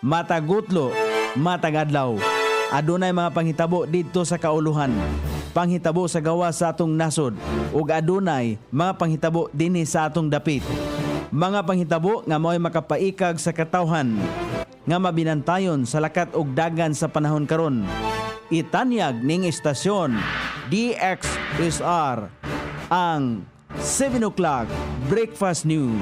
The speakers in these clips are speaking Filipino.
matagutlo, matagadlaw. Adunay mga panghitabo didto sa kauluhan. Panghitabo sa gawa sa atong nasod ug adunay mga panghitabo dinhi sa atong dapit. Mga panghitabo nga mao'y makapaikag sa katawhan nga mabinantayon sa lakat ug dagan sa panahon karon. Itanyag ning istasyon DXSR ang 7 o'clock Breakfast News.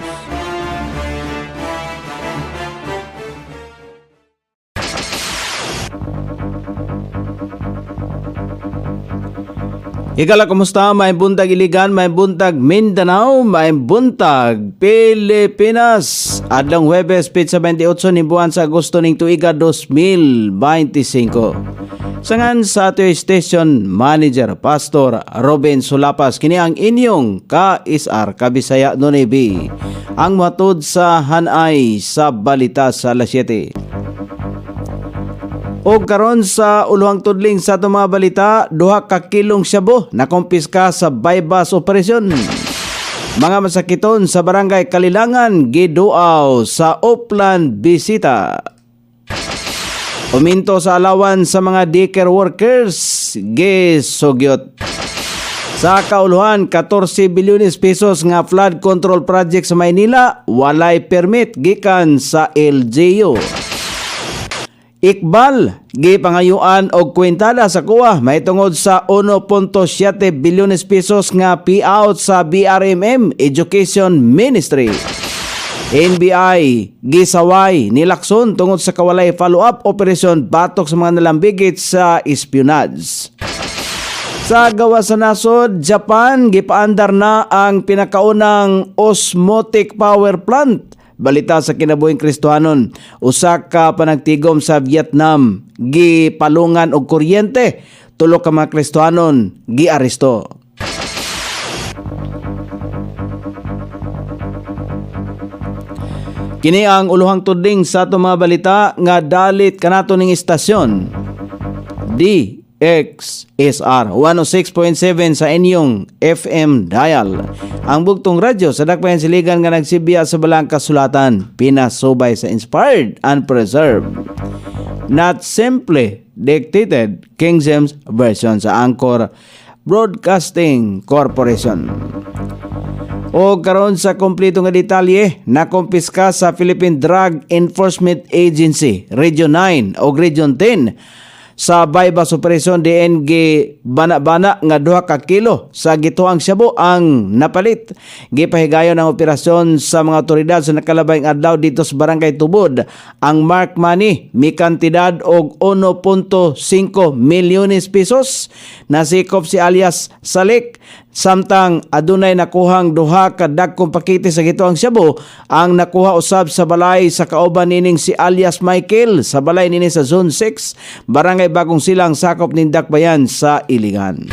Ikala, kumusta? May buntag Iligan, may buntag Mindanao, may buntag Pilipinas. Adlang Huwebes, Pizza 28 ni buwan sa Agosto ning tuiga 2025. Sangan sa ato station manager Pastor Robin Sulapas, kini ang inyong ka-isar kabisaya Nunebi. Ang matud sa hanay sa balita sa alas 7. O karon sa uluhang tudling sa itong mga balita, 2 ka kilong shabu na kumpiska sa bypass operasyon. Mga masakiton sa barangay Kalilangan, giduaw sa Upland Bisita. Uminto sa alawan sa mga daycare workers, gisugyot. Sa kauluhan, 14 bilyones pesos nga flood control project sa Maynila, walay permit gikan sa LGU. Ikbal, gipangayuan og kwentada sa kuha may tungod sa 1.7 bilyones pesos nga payout sa BRMM Education Ministry. NBI, gisaway nilakson tungod sa kawalay follow-up operation batok sa mga nalambigit sa espionage. Sa gawa sa nasod, Japan, gipaandar na ang pinakaunang osmotic power plant. Balita sa kinabuhing Kristohanon, usa ka panagtigom sa Vietnam, gipalungan og kuryente, 3 ka mga Kristohanon giaresto. Kini ang uluhang tudling sa ato mga balita nga dalit kanato ning istasyon. DXSR 106.7 sa inyong FM dial. Ang bugtong radyo sa dakbayan siligan nga nagsibiya sa balang kasulatan, pinasubay sa inspired and preserved. Not simply dictated King James Version sa Anchor Broadcasting Corporation. O karon sa kompleto nga detalye, nakumpiska sa Philippine Drug Enforcement Agency Region 9 o Region 10 sa bypass operation DNG bana-bana nga 2 ka kilo sa gituang shabu ang napalit. Gipahigayon ang operasyon sa mga otoridad sa nakalabayng adlaw dito sa Barangay Tubod ang mark money mi kantidad og 1.5 milyones pesos. Nasikop si alias Salik, samtang adunay nakuhang 2 ka dagkong pakete sa gituang shabu ang nakuha usab sa balay sa kauban nining si alias Michael sa balay nini sa Zone 6 Barangay Bagong Silang, sakop ning Dakbayan sa Iligan.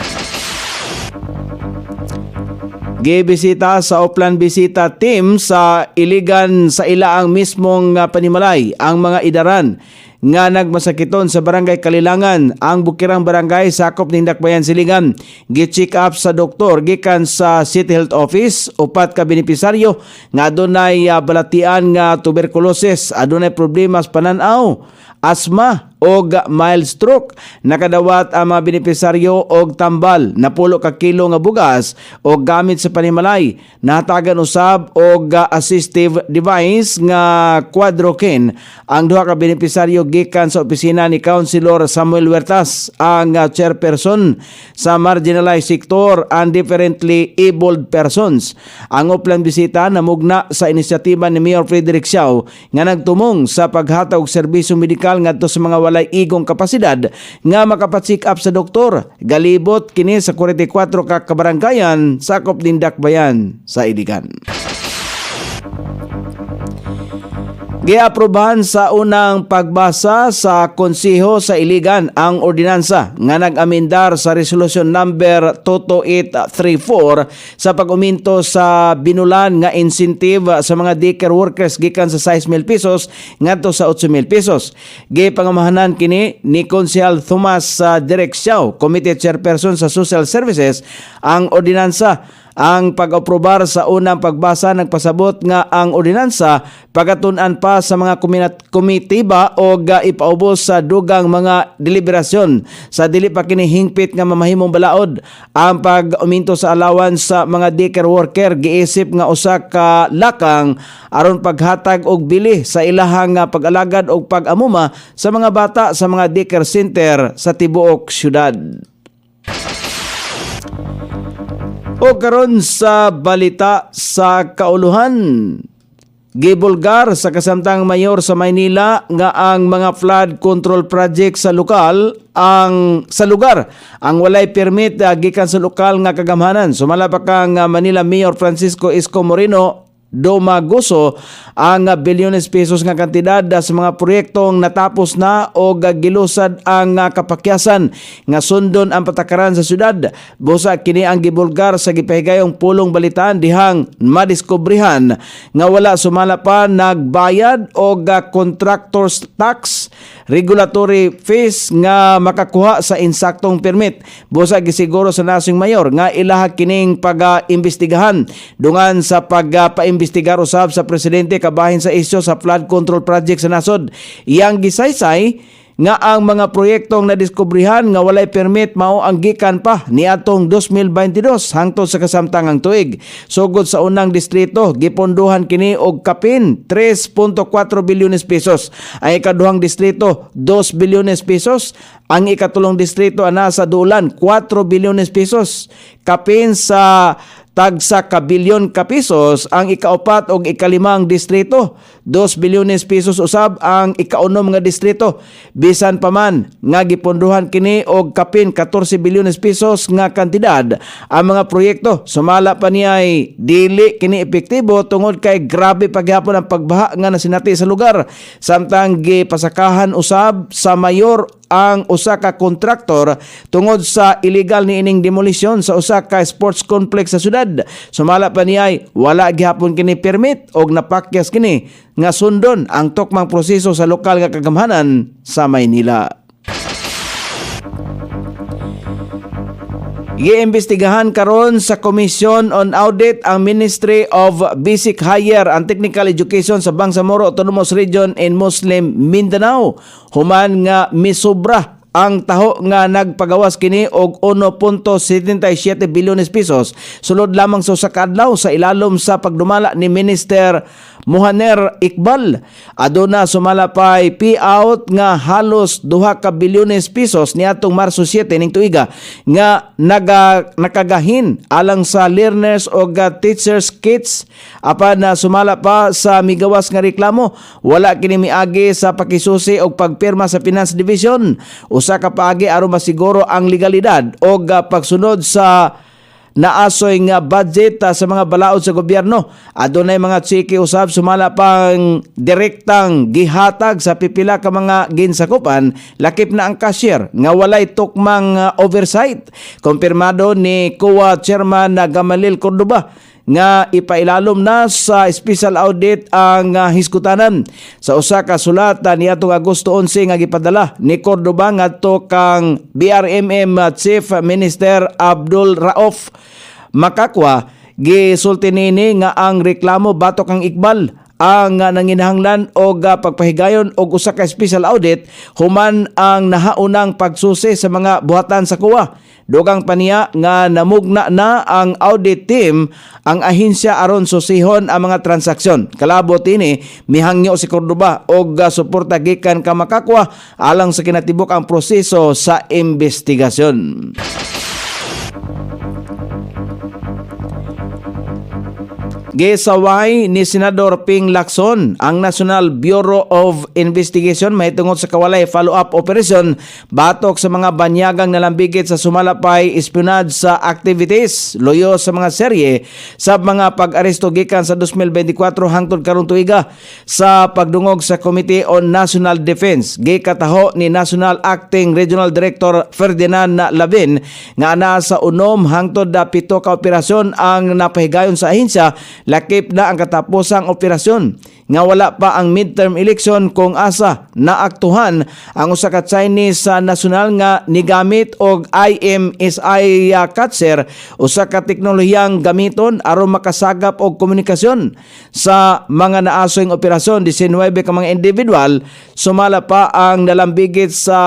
Gibisita sa Upland Bisita team sa Iligan sa ilaang mismong panimalay ang mga idaran nga nagmasakiton sa Barangay Kalilangan. Ang bukirang barangay sakop ning Dakbayan Siligan gi-check up sa doktor gikan sa City Health Office. 4 ka benepisaryo nga adunay balatian nga tuberculosis, adunay problema sa pananaw, asma og mild stroke. Nakadawat ang mga benepisaryo og tambal na 10 ka kilo nga bugas o gamit sa panimalay. Nahatagan usab og assistive device nga Quadrokin ang 2 ka benepisaryo gikan sa opisina ni Councilor Samuel Huertas, ang chairperson sa marginalized sector and differently abled persons. Ang Upland Bisita namugna sa inisyatiba ni Mayor Frederick Siao nga nagtumong sa paghatag og serbisyo medikal ngadto sa mga walay igong kapasidad nga makapatsik up sa doktor. Galibot kini sa 44 ka kabaranggayan sakop din Dakbayan sa Iligan. Giaprobahan sa unang pagbasa sa Konseho sa Iligan ang ordinansa nga nag-amendar sa Resolution number 22834 sa pag-uminto sa binulan nga incentive sa mga daycare workers gikan sa 6,000 pesos ngadto sa 8,000 pesos. Gipangamahanan kini ni Konsehal Thomas Direk Siao, Committee Chairperson sa Social Services, ang ordinansa ang pag-aprobar sa unang pagbasa nagpasabot nga ang ordinansa pagatunan pa sa mga komitiba o ipaubos sa dugang mga deliberasyon sa dili pa kini hingpit nga mamahimong balaod. Ang pag-uminto sa allowance sa mga daycare worker giisip nga usa ka lakang aron paghatag og bili sa ilahang pag-alagad og pag-amuma sa mga bata sa mga daycare center sa tibuok syudad. O karon sa balita sa kauluhan, gibulgar sa kasamtang mayor sa Maynila nga ang mga flood control project sa lugar ang walay permit gikan sa lokal nga kagamhanan. Sumala pa kang Manila Mayor Francisco Isko Moreno Domagoso ang bilyones pesos nga kantidad sa mga proyektong natapos na o gilusad ang kapakyasan nga sundon ang patakaran sa syudad. Busa kini ang gibulgar sa gipahigayong pulong balitaan dihang madiskubrihan nga wala sumala pa nagbayad o contractor's tax regulatory fees nga makakuha sa insaktong permit. Busa gisiguro sa nasing mayor nga ilaha kining pag-imbestigahan dungan sa pag-imbestigar usab sa presidente kabahin sa isyu sa flood control project sa nasod. Iyang gisaysay nga ang mga proyektong nadiskubrihan nga walay permit mao ang gikan pa niadtong 2022 hangtod sa kasamtangang tuig. Sugod sa unang distrito gipondohan kini og kapin 3.4 bilyones pesos. Ang ikaduhang distrito 2 bilyones pesos. Ang ikatulong distrito ana sa Dulan 4 bilyones pesos. Kapin sa tagsa ka bilyon ka pesos ang ikaupat o ikalimang distrito. 2 bilyones pesos usab ang ikaunom nga distrito. Bisan pa man nga gipondohan kini og kapin 14 bilyones pesos nga kantidad ang mga proyekto. Sumala pa niya ay dili kini epektibo tungod kay grabe paghapon ang pagbaha nga nasinati sa lugar. Samtang gipasakahan usab sa mayor ang usa ka kontraktor tungod sa illegal ni ining demolisyon sa usa ka sports complex sa syudad. Sumala pa niya ay wala gihapon kini permit og napakyas kini nga sundon ang tukmang proseso sa lokal nga kagamhanan sa Maynila. Giimbestigahan karon sa Commission on Audit ang Ministry of Basic Higher and Technical Education sa Bangsamoro Autonomous Region in Muslim Mindanao. Human nga misobra ang taho nga nagpagawas kini og 1.77 bilyones pesos sulod lamang sa usa ka adlaw sa ilalom sa pagdumala ni Minister Mohaner Iqbal. Aduna sumala pay payout nga halos 2 ka bilyones pesos niadtong Marso 7 ning tuiga nga nakagahin alang sa learners o teachers kits. Apan na sumala pa sa migawas nga reklamo wala kini miagi sa pakisusi og pagpirma sa Finance Division. Usa ka paagi aron masiguro ang legalidad o pagsunod sa naasoy nga budget sa mga balaod sa gobyerno. Adunay mga tsiki usab sumala pang direktang gihatag sa pipila ka mga ginsakupan lakip na ang cashier nga walay tukmang oversight. Kumpirmado ni COA Chairman Gamalil Cordoba nga ipailalom na sa special audit ang hiskutanan. Sa usa ka sulatan niadtong Agosto 11 nga gipadala ni Cordoba ngadto kang BRMM Chief Minister Abdul Rauf Makakwa, gisulti nini nga ang reklamo batok ang Iqbal ang nanginahanglan og pagpahigayon og usa ka special audit human ang nahaunang pagsusi sa mga buhatan sa COA. Dugang paniya nga namugna na ang audit team ang ahensya aron susihon ang mga transaksyon. Kalabot ini mihangyo si Cordoba og suporta gikan ka Makakwa alang sa kinatibuk ang proseso sa investigasyon. Gisaway ni Senador Ping Lacson ang National Bureau of Investigation mahitungod sa kawalay follow-up operation batok sa mga banyagang nalambigit sa sumalapay espionage sa activities loyo sa mga serye sa mga pag-aresto gikan sa 2024 hangtod karong tuiga sa pagdungog sa Committee on National Defense. Gikataho ni National Acting Regional Director Ferdinand Lavin nga ana sa 6 hangtod 7 ka operasyon ang napahigayon sa ahensya lakip na ang katapusang operasyon. nga wala pa ang midterm election kung asa naaktuhan ang usa ka Chinese national nga nigamit og IMSI catcher, usa ka teknolohiyang gamiton aron makasagap og komunikasyon sa mga naasoyng operasyon. 19 ka mga individual, sumala pa ang nalambigit sa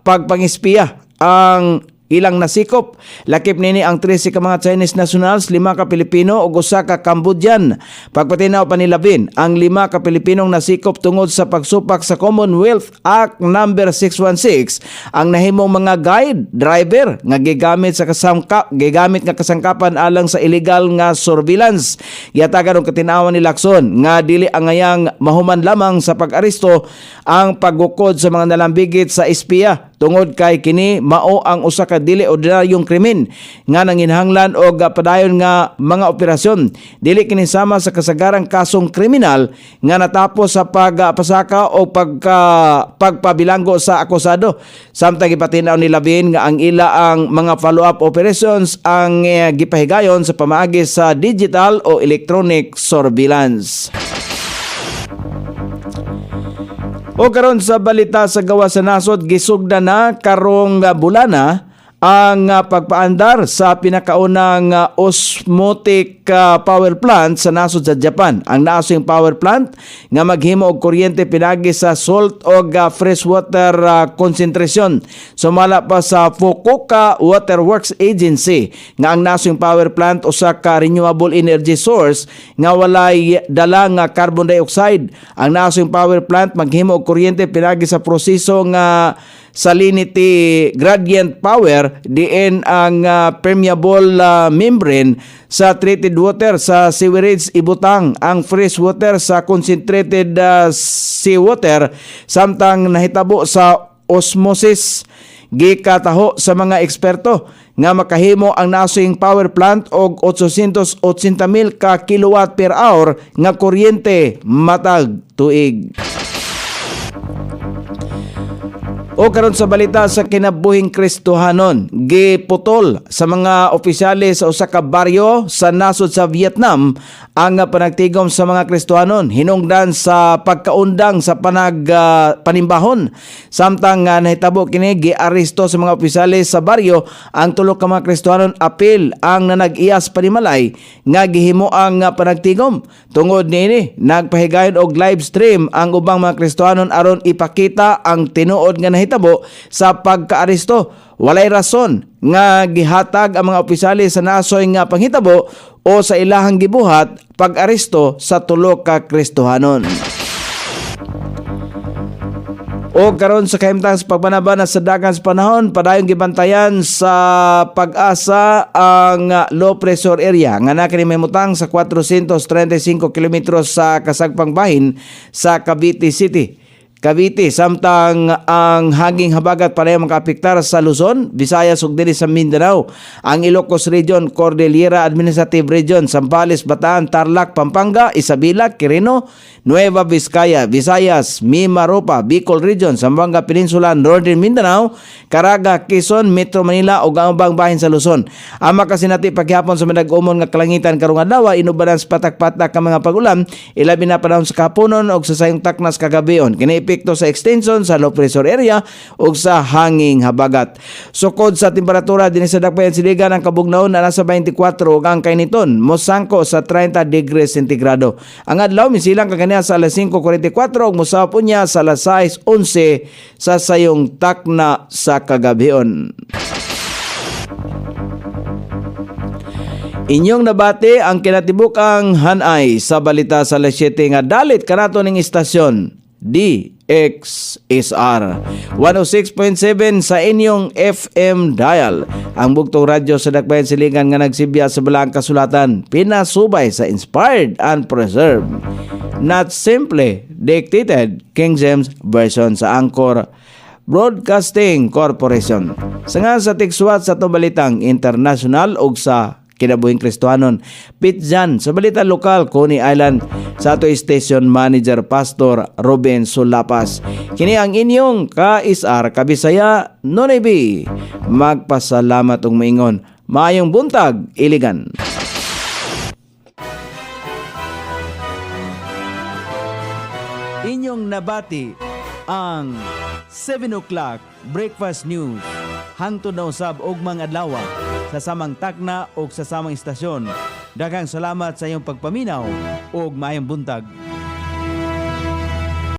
pagpangispiya ang ilang nasikop. Lakip nini ang 13 ka mga Chinese nationals, 5 ka Pilipino ug 1 ka Cambodian. Pagpatinaw pa ni Labin, ang 5 ka Pilipinong nasikop tungod sa pagsupak sa Commonwealth Act number 616 ang nahimong mga guide driver nga gigamit nga kasangkapan alang sa illegal nga surveillance. Yatagan og katinawan ni Lacson nga dili angayang mahuman lamang sa pag-aresto ang paggukod sa mga nalambigit sa espiya tungod kay kini mao ang usa ka dili ordinaryong krimen nga nanginhanglan og padayon nga mga operasyon. Dili kini sama sa kasagarang kasong kriminal nga natapos sa pagpasaka o pagpabilanggo sa akusado. Samtang ipatinaw ni Labin nga ang ila ang mga follow-up operations ang gipahigayon sa pamaagi sa digital o electronic surveillance. O karon sa balita sa gawas sa nasod, gisugda na karong bulana ang pagpaandar sa pinakaunang osmotic power plant sa nasod sa Japan. Ang naasong power plant nga maghimo og kuryente pinagi sa salt o freshwater concentration. Sumala pa sa Fukuoka Water Works Agency nga ang nasong power plant usa ka renewable energy source nga walay dala nga carbon dioxide. Ang nasong power plant maghimo og kuryente pinagi sa proseso nga salinity gradient power diin ang permeable membrane sa treated water sa sewerage ibutang ang fresh water sa concentrated seawater samtang nahitabo sa osmosis. Gikataho sa mga eksperto nga makahimo ang nasing power plant og 880,000 ka kilowatt per hour nga kuryente matag tuig. O karon sa balita sa kinabuhing Kristohanon, giputol sa mga opisyales sa usa ka baryo sa nasod sa Vietnam ang panagtigom sa mga Kristohanon hinungdan sa pagkaundang sa panimbahon. Samtang nahitabo kini giaresto sa mga opisyales sa baryo ang tulo ka mga Kristohanon apil ang nanag-iyas panimalay nga gihimo ang panagtigom. Tungod niini nagpahigayon og live stream ang ubang mga Kristohanon aron ipakita ang tinuod nga hitabo sa pagkaaresto. Walay rason nga gihatag ang mga opisyalis sa nasoy nga panghitabo o sa ilahang gibuhat pag-aresto sa tulo ka Kristohanon. O karon sa kahimtang sa pagbanabana sa dagan sa panahon, padayong gibantayan sa Pag-asa ang low pressure area nga nakinimutang sa 435 kilometros sa kasagpang bahin sa Cavite City, Cavite. Samtang ang hanging habagat pareho makaapektar sa Luzon, Visayas ug dinhi sa Mindanao, ang Ilocos Region, Cordillera Administrative Region, Zambales, Bataan, Tarlac, Pampanga, Isabela, Quirino, Nueva Vizcaya, Visayas, Mimaropa, Bicol Region, Zamboanga Peninsula, Northern Mindanao, Caraga, Quezon, Metro Manila ug ang ubang bahin sa Luzon. Ang makasinati paghapon sa manag-umon nga kalangitan karong adlaw inubanan sa patak-patak ka mga pag-ulan, ilabi na panahon sa kahaponon ug sa sayong taknas kagabion. Kini epekto sa extension sa low pressure area ug sa hanging habagat. Sukod sa temperatura dinhi sa dakbayan siligan ang kabugnaon na nasa 24 ug ang kainiton mosangko sa 30 degrees sentigrado. Ang adlaw misilang kaniya sa alas 5:44 ug mosapon niya sa alas 6:11 sa sayong takna sa kagabion. Inyong nabati ang kinatibukang hanay sa balita sa alas 7 nga dalit kanato ning istasyon DXSR 106.7 sa inyong FM dial. Ang bugtong radyo sa dakbayan silingan nga nagsibya sa balaang kasulatan, pinasubay sa inspired and preserved, not simply dictated King James Version sa Anchor Broadcasting Corporation. Sa tiksuat sa tubalitang international ug sa kinabuhing Kristohanon, Pitjan sa balita lokal, Coney Island, sa ato station manager Pastor Ruben Sulapas. Kini ang inyong ka-isar Kabisaya Nonebi. Magpasalamat ug maingon. Maayong buntag, Iligan. Inyong nabati ang 7 o'clock Breakfast News. Hangtod na usab og mga adlaw sa samang takna o sa samang istasyon. Daghang salamat sa iyong pagpaminaw og maayong buntag.